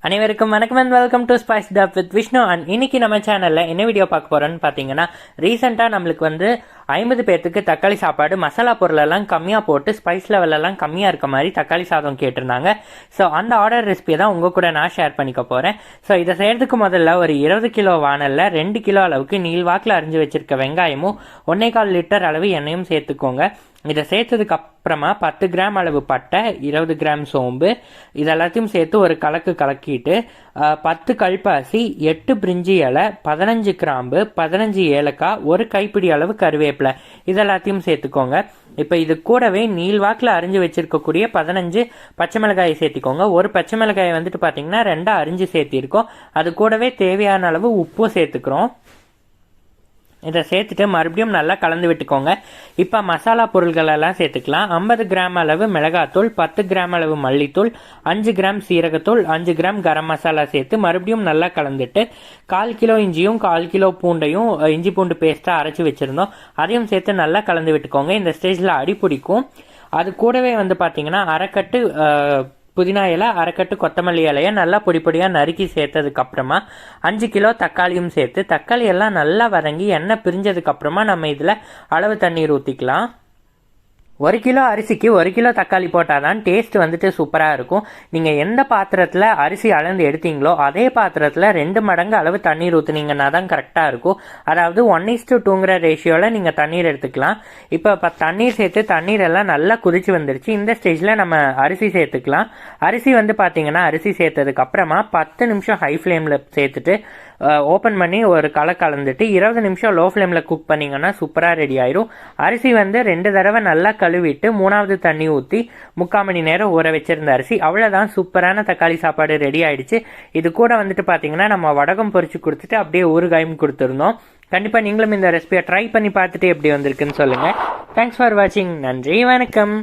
அனைவருக்கும் வணக்கம் and welcome to spice up with Vishnu. And இன்னைக்கு நம்ம சேனல்ல என்ன வீடியோ பார்க்க போறோம்னு பார்த்தீங்கன்னா, ரீசெண்டாக நம்மளுக்கு 50 பேர்த்துக்கு தக்காளி சாப்பாடு மசாலா பொருளெல்லாம் கம்மியாக போட்டு ஸ்பைஸ் லெவலெல்லாம் கம்மியாக இருக்க மாதிரி தக்காளி சாதம் கேட்டிருந்தாங்க. ஸோ அந்த ஆர்டர் ரெசிபியை தான் உங்கள் கூட நான் ஷேர் பண்ணிக்க போகிறேன். ஸோ இதை செய்கிறதுக்கு முதல்ல ஒரு 20 கிலோ வானலில் 2 கிலோ அளவுக்கு நீள்வாக்கில் அரிஞ்சு வச்சிருக்க வெங்காயமும் 1.25 லிட்டர் அளவு எண்ணெயும் சேர்த்துக்கோங்க. இதை சேர்த்ததுக்கு அப்புறமா 10 கிராம் அளவு பட்டை, 20 கிராம் சோம்பு, இதெல்லாத்தையும் சேர்த்து ஒரு கலக்கு கலக்கிட்டு 10 கல்பாசி, 8 பிரிஞ்சி இலை, 15 கிராம்பு, 15 ஏலக்காய், ஒரு கைப்பிடி அளவு கருவேப்பிலை இதெல்லாத்தையும் சேர்த்துக்கோங்க. இப்போ இது கூடவே நீள்வாக்கில் அரிஞ்சு வச்சிருக்கக்கூடிய 15 பச்சை மிளகாயை சேர்த்திக்கோங்க. ஒரு பச்சை மிளகாயை பார்த்தீங்கன்னா 2 அரிஞ்சு சேர்த்திருக்கோம். அது கூடவே தேவையான அளவு உப்பும் சேர்த்துக்கிறோம். இதை சேர்த்துட்டு மறுபடியும் நல்லா கலந்து விட்டுக்கோங்க. இப்போ மசாலா பொருட்கள் எல்லாம் சேர்த்துக்கலாம். 50 கிராம் அளவு மிளகாத்தூள், 10 கிராம் அளவு மல்லித்தூள், 5 கிராம் சீரகத்தூள், 5 கிராம் கரம் மசாலா சேர்த்து மறுபடியும் நல்லா கலந்துட்டு 1/4 கிலோ இஞ்சியும் 1/4 கிலோ பூண்டையும் இஞ்சி பூண்டு பேஸ்ட்டாக அரைச்சி வச்சுருந்தோம், அதையும் சேர்த்து நல்லா கலந்து விட்டுக்கோங்க. இந்த ஸ்டேஜில் அடி பிடிக்கும். அது கூடவே பார்த்தீங்கன்னா அரைக்கட்டு புதினா இலை, அரைக்கட்டு கொத்தமல்லி இலையை நல்லா பொடியாக நறுக்கி சேர்த்ததுக்கு அப்புறமா 5 கிலோ தக்காளியும் சேர்த்து தக்காளி எல்லாம் நல்லா வதங்கி எண்ணெய் பிரிஞ்சதுக்கு அப்புறமா நம்ம இதில் அளவு தண்ணீர் ஊற்றிக்கலாம். 1 கிலோ அரிசிக்கு 1 கிலோ தக்காளி போட்டால் தான் டேஸ்ட் சூப்பராக இருக்கும். நீங்கள் எந்த பாத்திரத்தில் அரிசி அளந்து எடுத்தீங்களோ அதே பாத்திரத்தில் 2 மடங்கு அளவு தண்ணீர் ஊற்றுனீங்கன்னா தான் கரெக்டாக இருக்கும். அதாவது 1:2ங்கிற ரேஷியோவில் நீங்கள் தண்ணீர் எடுத்துக்கலாம். இப்போ தண்ணீர் சேர்த்து தண்ணீர் எல்லாம் நல்லா குதிச்சு வந்துருச்சு. இந்த ஸ்டேஜில் நம்ம அரிசி சேர்த்துக்கலாம். அரிசி பார்த்தீங்கன்னா அரிசி சேர்த்ததுக்கு அப்புறமா 10 நிமிஷம் ஹை ஃப்ளேமில் சேர்த்துட்டு ஓப்பன் பண்ணி ஒரு கலந்துட்டு 20 நிமிஷம் லோ ஃப்ளேமில் குக் பண்ணிங்கன்னா சூப்பராக ரெடி ஆயிரும். அரிசி 2 தடவை நல்லா கழுவிட்டு 3வது தண்ணி ஊற்றி 3/4 மணி நேரம் ஊற வச்சிருந்த அரிசி. அவ்வளோதான், சூப்பரான தக்காளி சாப்பாடு ரெடி ஆயிடுச்சு. இது கூட பார்த்தீங்கன்னா நம்ம வடகம் பொரிச்சு கொடுத்துட்டு அப்படியே ஊறுகாயும் கொடுத்துருந்தோம். கண்டிப்பாக நீங்களும் இந்த ரெசிபியை ட்ரை பண்ணி பார்த்துட்டு எப்படி வந்திருக்குன்னு சொல்லுங்கள். தேங்க்ஸ் ஃபார் வாட்சிங். நன்றி, வணக்கம்.